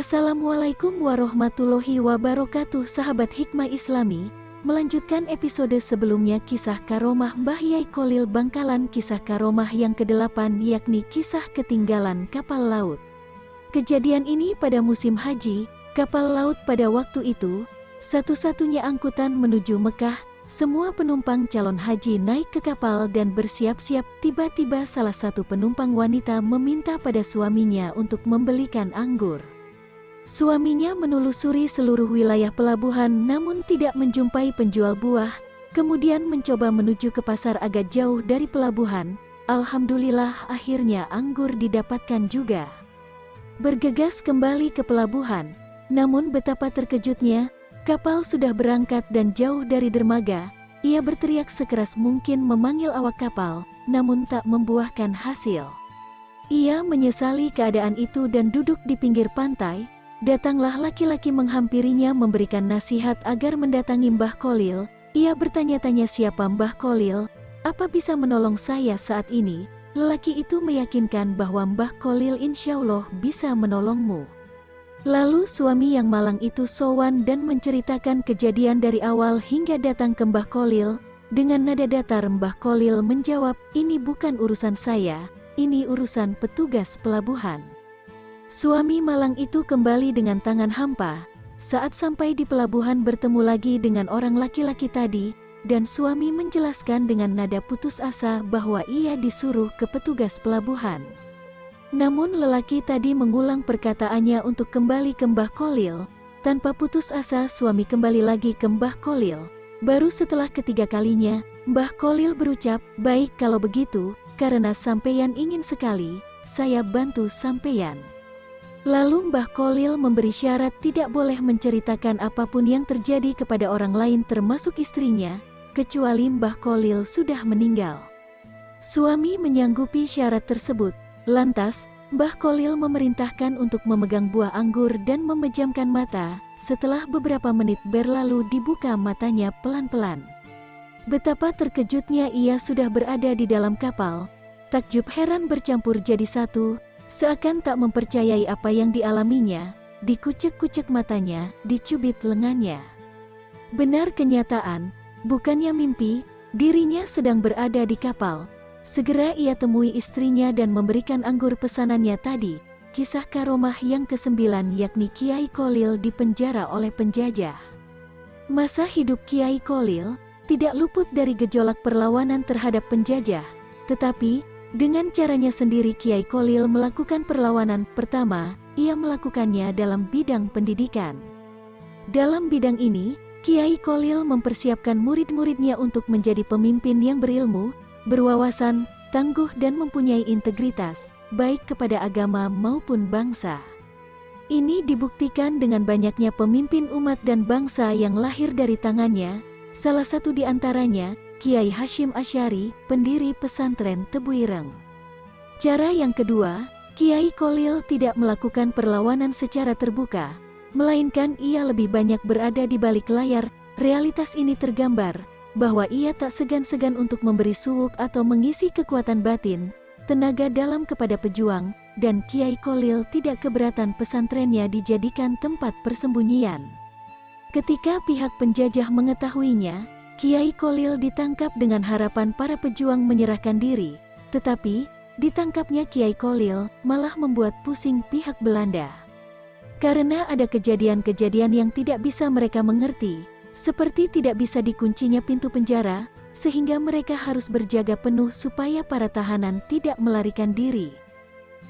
Assalamualaikum warahmatullahi wabarakatuh. Sahabat Hikmah Islami, melanjutkan episode sebelumnya kisah karomah Mbah Yai Kholil Bangkalan. Kisah karomah yang ke-8 yakni kisah ketinggalan kapal laut. Kejadian ini pada musim haji, kapal laut pada waktu itu, satu-satunya angkutan menuju Mekah. Semua penumpang calon haji naik ke kapal dan bersiap-siap. Tiba-tiba salah satu penumpang wanita meminta pada suaminya untuk membelikan anggur. Suaminya menelusuri seluruh wilayah pelabuhan namun tidak menjumpai penjual buah, kemudian mencoba menuju ke pasar agak jauh dari pelabuhan. Alhamdulillah akhirnya anggur didapatkan juga. Bergegas kembali ke pelabuhan, namun betapa terkejutnya, kapal sudah berangkat dan jauh dari dermaga. Ia berteriak sekeras mungkin memanggil awak kapal, namun tak membuahkan hasil. Ia menyesali keadaan itu dan duduk di pinggir pantai. Datanglah laki-laki menghampirinya memberikan nasihat agar mendatangi Mbah Kholil. Ia bertanya-tanya siapa Mbah Kholil, apa bisa menolong saya saat ini? Lelaki itu meyakinkan bahwa Mbah Kholil insya Allah bisa menolongmu. Lalu suami yang malang itu sowan dan menceritakan kejadian dari awal hingga datang ke Mbah Kholil. Dengan nada datar Mbah Kholil menjawab, ini bukan urusan saya, ini urusan petugas pelabuhan. Suami malang itu kembali dengan tangan hampa. Saat sampai di pelabuhan bertemu lagi dengan orang laki-laki tadi, dan suami menjelaskan dengan nada putus asa bahwa ia disuruh ke petugas pelabuhan. Namun lelaki tadi mengulang perkataannya untuk kembali ke Mbah Kholil. Tanpa putus asa suami kembali lagi ke Mbah Kholil. Baru setelah ketiga kalinya, Mbah Kholil berucap, baik kalau begitu, karena sampeyan ingin sekali, saya bantu sampeyan. Lalu Mbah Kholil memberi syarat tidak boleh menceritakan apapun yang terjadi kepada orang lain termasuk istrinya, kecuali Mbah Kholil sudah meninggal. Suami menyanggupi syarat tersebut. Lantas, Mbah Kholil memerintahkan untuk memegang buah anggur dan memejamkan mata. Setelah beberapa menit berlalu dibuka matanya pelan-pelan. Betapa terkejutnya ia sudah berada di dalam kapal. Takjub heran bercampur jadi satu. Seakan tak mempercayai apa yang dialaminya, dikucek-kucek matanya, dicubit lengannya. Benar kenyataan, bukannya mimpi, dirinya sedang berada di kapal. Segera ia temui istrinya dan memberikan anggur pesanannya tadi. Kisah karomah yang ke-9 yakni Kiai Kholil dipenjara oleh penjajah. Masa hidup Kiai Kholil tidak luput dari gejolak perlawanan terhadap penjajah, tetapi dengan caranya sendiri Kiai Kholil melakukan perlawanan. Pertama, ia melakukannya dalam bidang pendidikan. Dalam bidang ini, Kiai Kholil mempersiapkan murid-muridnya untuk menjadi pemimpin yang berilmu, berwawasan, tangguh dan mempunyai integritas, baik kepada agama maupun bangsa. Ini dibuktikan dengan banyaknya pemimpin umat dan bangsa yang lahir dari tangannya, salah satu di antaranya, Kiai Hashim Asy'ari, pendiri pesantren Tebuireng. Cara yang kedua, Kiai Kholil tidak melakukan perlawanan secara terbuka, melainkan ia lebih banyak berada di balik layar. Realitas ini tergambar, bahwa ia tak segan-segan untuk memberi suwuk atau mengisi kekuatan batin, tenaga dalam kepada pejuang, dan Kiai Kholil tidak keberatan pesantrennya dijadikan tempat persembunyian. Ketika pihak penjajah mengetahuinya, Kiai Kholil ditangkap dengan harapan para pejuang menyerahkan diri, tetapi ditangkapnya Kiai Kholil malah membuat pusing pihak Belanda. Karena ada kejadian-kejadian yang tidak bisa mereka mengerti, seperti tidak bisa dikuncinya pintu penjara, sehingga mereka harus berjaga penuh supaya para tahanan tidak melarikan diri.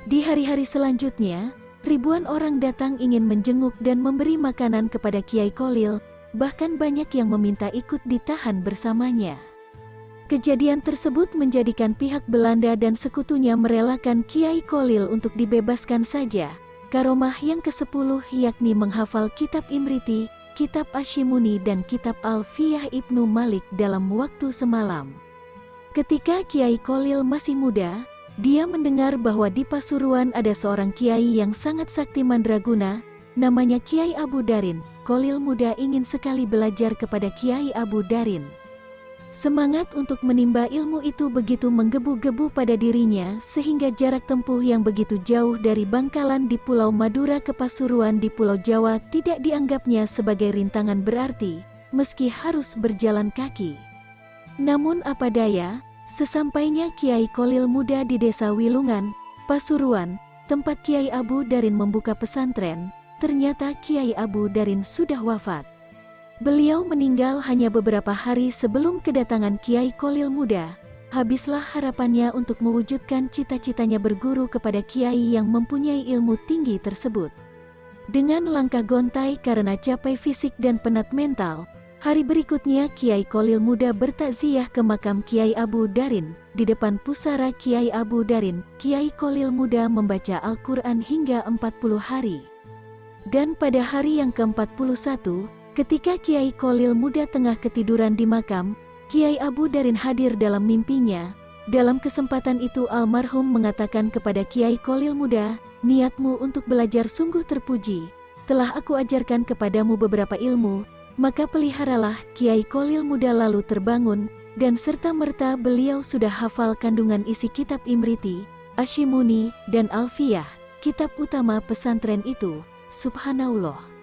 Di hari-hari selanjutnya, ribuan orang datang ingin menjenguk dan memberi makanan kepada Kiai Kholil. Bahkan banyak yang meminta ikut ditahan bersamanya. Kejadian tersebut menjadikan pihak Belanda dan sekutunya merelakan Kiai Kholil untuk dibebaskan saja. Karomah yang ke-10 yakni menghafal kitab Imriti, kitab Asyimuni dan kitab Alfiyah Ibnu Malik dalam waktu semalam. Ketika Kiai Kholil masih muda, dia mendengar bahwa di Pasuruan ada seorang kiai yang sangat sakti mandraguna, namanya Kiai Abu Darin. Kholil muda ingin sekali belajar kepada Kiai Abu Darin. Semangat untuk menimba ilmu itu begitu menggebu-gebu pada dirinya sehingga jarak tempuh yang begitu jauh dari Bangkalan di Pulau Madura ke Pasuruan di Pulau Jawa tidak dianggapnya sebagai rintangan berarti, meski harus berjalan kaki. Namun apa daya, sesampainya Kiai Kholil Muda di Desa Wilungan, Pasuruan, tempat Kiai Abu Darin membuka pesantren, ternyata Kiai Abu Darin sudah wafat. Beliau meninggal hanya beberapa hari sebelum kedatangan Kiai Kholil Muda. Habislah harapannya untuk mewujudkan cita-citanya berguru kepada kiai yang mempunyai ilmu tinggi tersebut. Dengan langkah gontai karena capek fisik dan penat mental, hari berikutnya Kiai Kholil Muda bertakziah ke makam Kiai Abu Darin. Di depan pusara Kiai Abu Darin, Kiai Kholil Muda membaca Al-Quran hingga 40 hari. Dan pada hari yang ke-41, ketika Kiai Kholil Muda tengah ketiduran di makam, Kiai Abu Darin hadir dalam mimpinya. Dalam kesempatan itu almarhum mengatakan kepada Kiai Kholil Muda, "Niatmu untuk belajar sungguh terpuji. Telah aku ajarkan kepadamu beberapa ilmu, maka peliharalah." Kiai Kholil Muda lalu terbangun, dan serta-merta beliau sudah hafal kandungan isi kitab Imriti, Ashimuni, dan Alfiyah, kitab utama pesantren itu. Subhanallah.